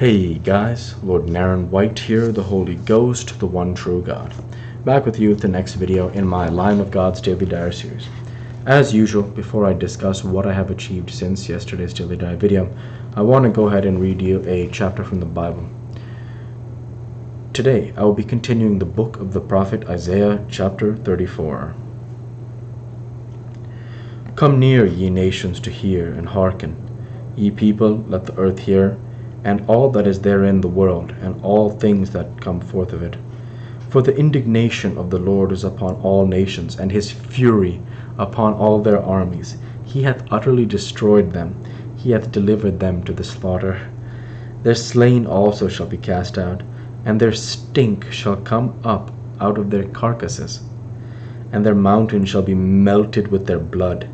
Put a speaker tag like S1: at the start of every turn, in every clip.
S1: Hey guys, Lord Naren White here, the Holy Ghost, the one true God. Back with you with the next video in my Line of God's Daily Diary series. As usual, before I discuss what I have achieved since yesterday's Daily Diary video, I want to go ahead and read you a chapter from the Bible. Today, I will be continuing the book of the prophet Isaiah, chapter 34. Come near, ye nations, to hear, and hearken. Ye people, let the earth hear, and all that is therein the world, and all things that come forth of it. For the indignation of the Lord is upon all nations, and his fury upon all their armies. He hath utterly destroyed them, he hath delivered them to the slaughter. Their slain also shall be cast out, and their stink shall come up out of their carcasses, and their mountain shall be melted with their blood,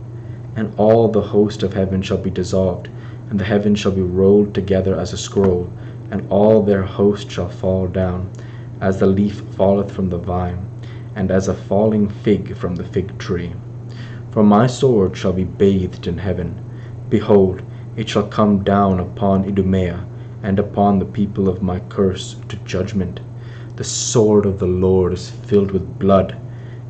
S1: and all the host of heaven shall be dissolved, and the heavens shall be rolled together as a scroll, and all their host shall fall down, as the leaf falleth from the vine, and as a falling fig from the fig tree. For my sword shall be bathed in heaven. Behold, it shall come down upon Idumea, and upon the people of my curse to judgment. The sword of the Lord is filled with blood.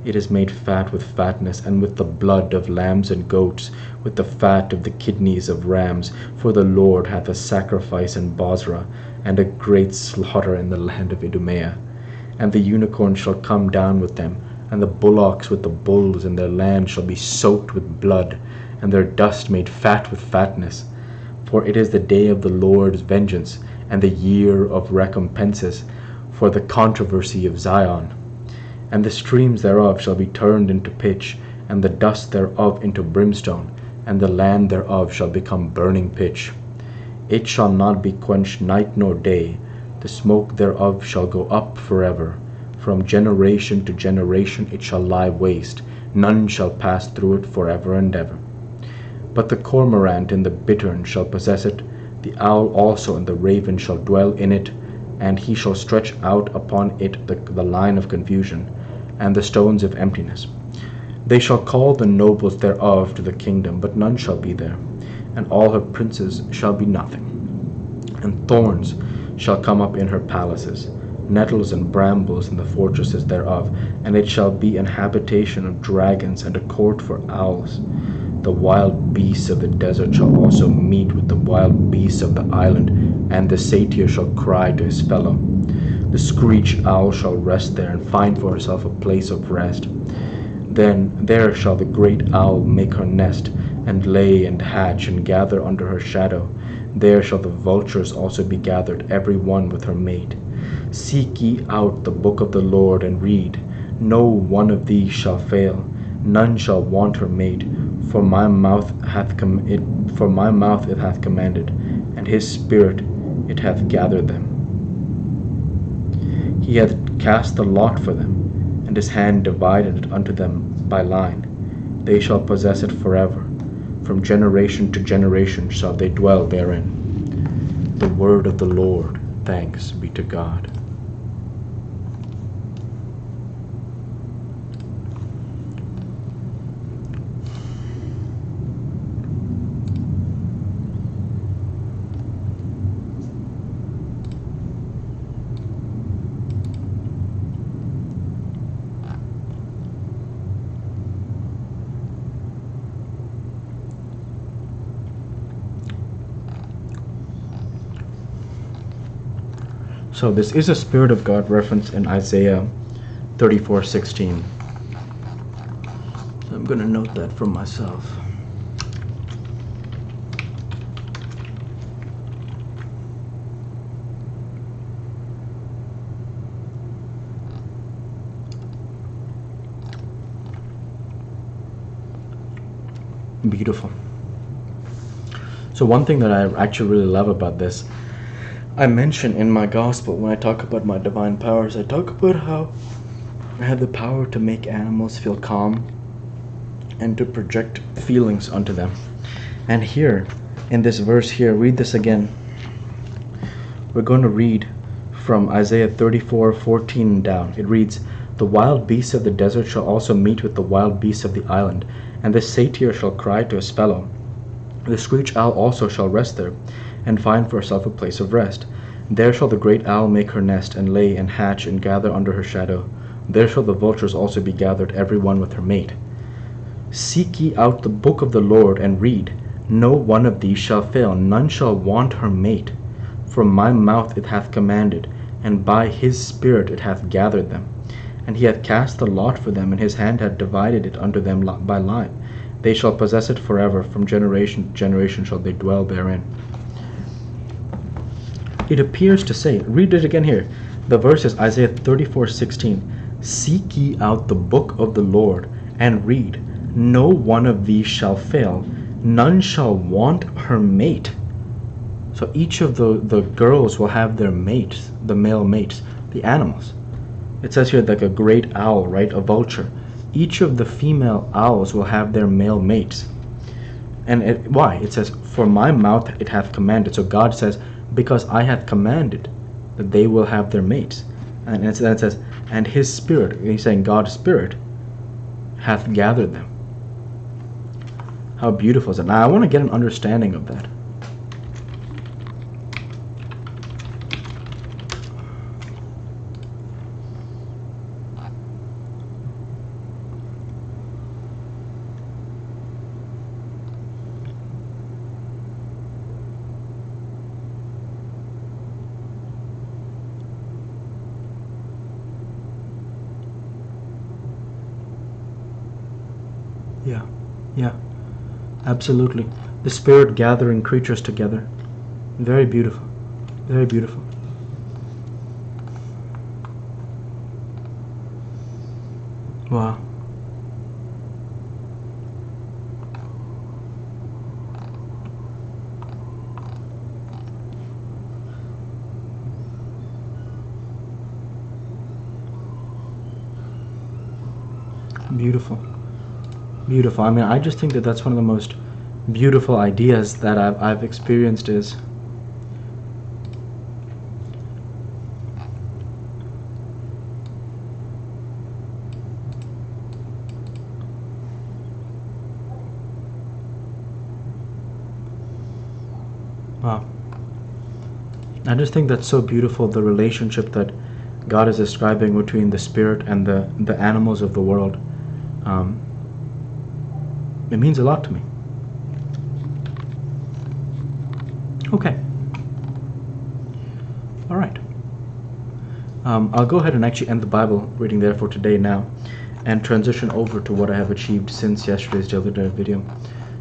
S1: It is made fat with fatness, and with the blood of lambs and goats, with the fat of the kidneys of rams. For the Lord hath a sacrifice in Bozrah, and a great slaughter in the land of Idumea. And the unicorn shall come down with them, and the bullocks with the bulls, and their land shall be soaked with blood, and their dust made fat with fatness. For it is the day of the Lord's vengeance, and the year of recompenses, for the controversy of Zion. And the streams thereof shall be turned into pitch, and the dust thereof into brimstone, and the land thereof shall become burning pitch. It shall not be quenched night nor day, the smoke thereof shall go up forever. From generation to generation it shall lie waste, none shall pass through it forever and ever. But the cormorant and the bittern shall possess it, the owl also and the raven shall dwell in it, and he shall stretch out upon it the line of confusion, and the stones of emptiness. They shall call the nobles thereof to the kingdom, but none shall be there, and all her princes shall be nothing. And thorns shall come up in her palaces, nettles and brambles in the fortresses thereof, and it shall be an habitation of dragons, and a court for owls. The wild beasts of the desert shall also meet with the wild beasts of the island, and the satyr shall cry to his fellow. The screech owl shall rest there, and find for herself a place of rest. Then there shall the great owl make her nest, and lay and hatch, and gather under her shadow. There shall the vultures also be gathered, every one with her mate. Seek ye out the book of the Lord, and read. No one of these shall fail, none shall want her mate. For my mouth it hath commanded, and his spirit it hath gathered them. He hath cast the lot for them, and his hand divided it unto them by line. They shall possess it forever. From generation to generation shall they dwell therein. The word of the Lord. Thanks be to God. So this is a Spirit of God reference in Isaiah 34:16. So I'm going to note that for myself. Beautiful. So one thing that I actually really love about this, I mention in my gospel, when I talk about my divine powers, I talk about how I have the power to make animals feel calm and to project feelings onto them. And here, in this verse here, read this again. We're going to read from Isaiah 34:14 down. It reads, The wild beasts of the desert shall also meet with the wild beasts of the island, and the satyr shall cry to his fellow. The screech owl also shall rest there, and find for herself a place of rest. There shall the great owl make her nest, and lay and hatch and gather under her shadow. There shall the vultures also be gathered, every one with her mate. Seek ye out the book of the Lord, and read. No one of these shall fail, none shall want her mate. From my mouth it hath commanded, and by his Spirit it hath gathered them. And he hath cast the lot for them, and his hand hath divided it unto them by lot. They shall possess it forever, from generation to generation shall they dwell therein. It appears to say, read it again here. The verse is Isaiah 34:16. Seek ye out the book of the Lord, and read. No one of these shall fail, none shall want her mate. So each of the girls will have their mates, the male mates, the animals. It says here like a great owl, right? A vulture. Each of the female owls will have their male mates. And why? It says, for my mouth it hath commanded. So God says, because I have commanded that they will have their mates. And then it says, and his Spirit, he's saying God's Spirit, hath gathered them. How beautiful is it? Now I want to get an understanding of that. Yeah, absolutely. The Spirit gathering creatures together. Very beautiful. Very beautiful. Wow. Beautiful. Beautiful. I mean, I just think that that's one of the most beautiful ideas that I've experienced is wow. I just think that's so beautiful, the relationship that God is describing between the Spirit and the animals of the world. It means a lot to me. Okay. All right. I'll go ahead and actually end the Bible reading there for today now and transition over to what I have achieved since yesterday's Daily Dive video.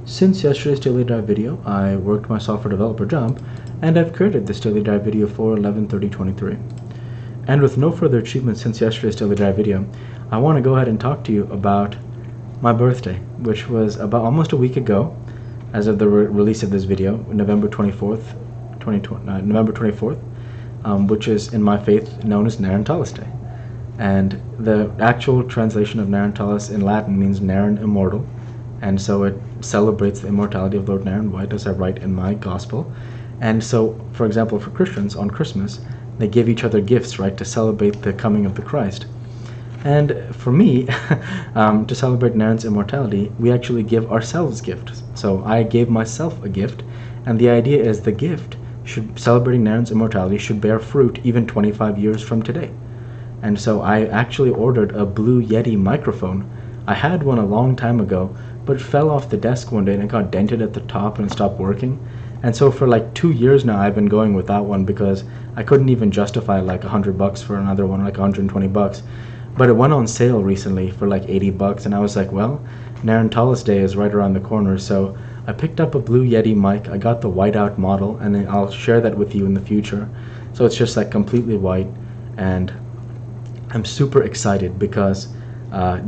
S1: Since yesterday's Daily Dive video, I worked my software developer job, and I've created this Daily Dive video for 11/30/23. And with no further achievements since yesterday's Daily Dive video, I want to go ahead and talk to you about my birthday, which was about almost a week ago, as of the release of this video, November 24th, which is in my faith known as Naren Day. And the actual translation of Naren in Latin means Naren immortal, and so it celebrates the immortality of Lord Naren White, as I write in my gospel. And so, for example, for Christians on Christmas, they give each other gifts, right, to celebrate the coming of the Christ. And for me, to celebrate Naren's immortality, we actually give ourselves gifts. So I gave myself a gift, and the idea is the gift, celebrating Naren's immortality, should bear fruit even 25 years from today. And so I actually ordered a Blue Yeti microphone. I had one a long time ago, but it fell off the desk one day and it got dented at the top and it stopped working. And so for like 2 years now, I've been going with that one because I couldn't even justify like $100 for another one, like $120. But it went on sale recently for like $80, and I was like, well, Naren Day is right around the corner, so I picked up a Blue Yeti mic. I got the whiteout model, and I'll share that with you in the future. So it's just like completely white, and I'm super excited because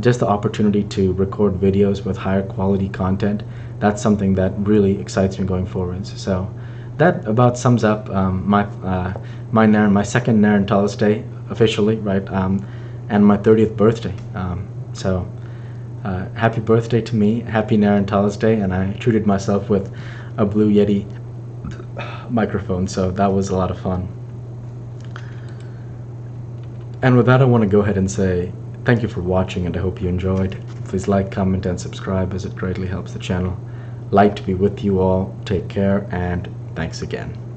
S1: just the opportunity to record videos with higher quality content, that's something that really excites me going forwards. So that about sums up my second Naren Day officially, right? And my 30th birthday. Happy birthday to me, happy Naren Day, and I treated myself with a Blue Yeti microphone, so that was a lot of fun. And with that, I want to go ahead and say thank you for watching, and I hope you enjoyed. Please like, comment, and subscribe, as it greatly helps the channel. Light be with you all, take care, and thanks again.